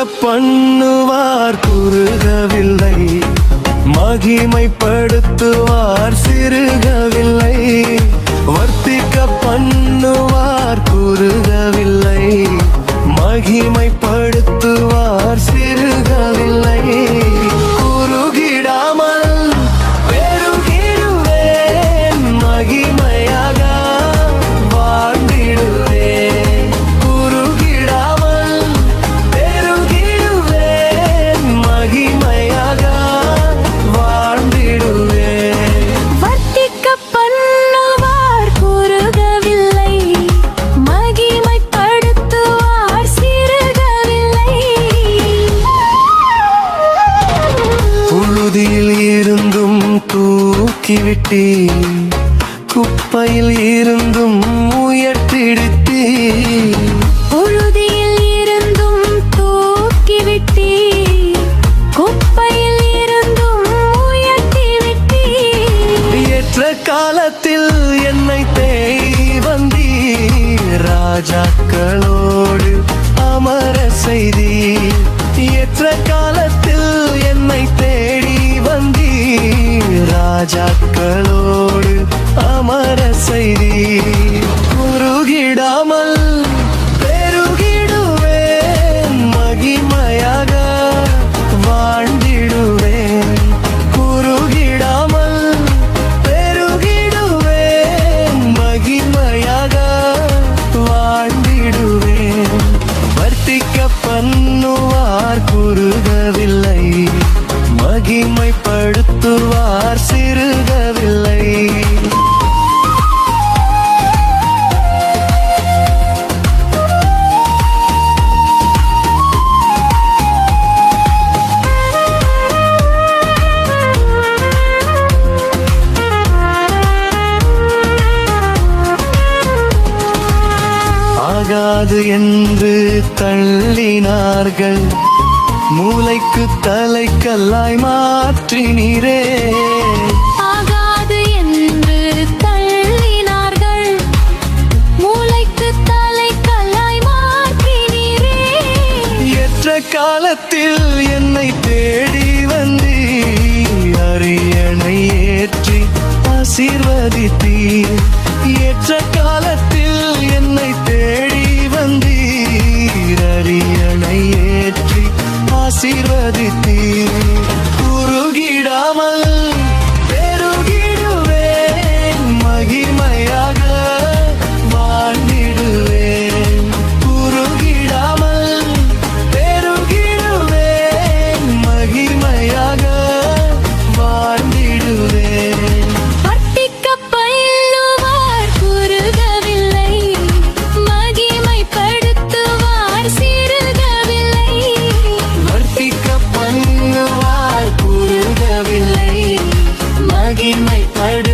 பண்ணுவார் குறுகவில்லை, மகிமைப்படுத்துவார் சிறுகவில்லை. வர்த்திக்க பண்ணுவார் குறுகவில்லை, மகிமைப்படுத்துவார் சிறுகவில்லை. குறுகிடாமல் பெருகிடுவேன், மகிமையாக வாழ்ந்திடுவேன். குறுகிடாமல் பெருகிடுவேன், மகிமையாக வாழ்ந்திடுவேன். வர்த்திக்க பண்ணுவார் குறுகவில்லை, மகிமைப்படுத்துவார் சிறுகவில்லை. புழுதியில் இருந்தும் தூக்கிவிட்டீ, குப்பையில் இருந்தும் உயர்த்திடுத்தீ. புழுதியில் இருந்தும் தூக்கிவிட்டீ, குப்பையில் இருந்தும் உயர்த்திவிட்டீ. ஏற்ற காலத்தில் என்னை தேடி வந்தீ, ராஜாக்களோடு அமர செய்தி. ஏற்ற காலத்தில் என்னை தேடி வந்தீ, ராஜாக்களோடு அமர செய்தி. குறுகிடாமல் பெருகிடுவேன், மகிமையாக வாழ்ந்திடுவேன். குறுகிடாமல் பெருகிடுவேன், மகிமையாக வாழ்ந்திடுவேன். வர்த்திக்க பண்ணுவார் குறுகவில்லை, மகிமைப்படுத்துவார் சிறுகவில்லை. ஆகாது என்று தள்ளினார்கள், மூளைக்கு தலைக்கல்லாய் மாற்றினீரே. ஆகாது என்று தள்ளினார்கள், மூளைக்கு தலைக்கல்லாய் மாற்றினீரே. ஏற்ற காலத்தில் என்னை தேடி வந்தீ, அரியணை ஏற்றி ஆசீர்வதித்தீர். ஏற்ற காலத்தில் என்னை தேடி வந்தீர், அரியணை ஏற்றி ஆசீர்வதித்தீர். குறுகிடாமல் பெருகிடுவேன், மகிமையாக வாழ்ந்திடுவேன். குறுகிடாமல் பெருகிடுவேன், மகிமையாக வாழ்ந்திடுவேன். வர்த்திக்க பண்ணுவார் குறுகவில்லை, மகிமைப்படுத்துவார் சிறுகவில்லை. வர்த்திக்க பண்ணுவார் குறுகவில்லை, மகிமைப்படு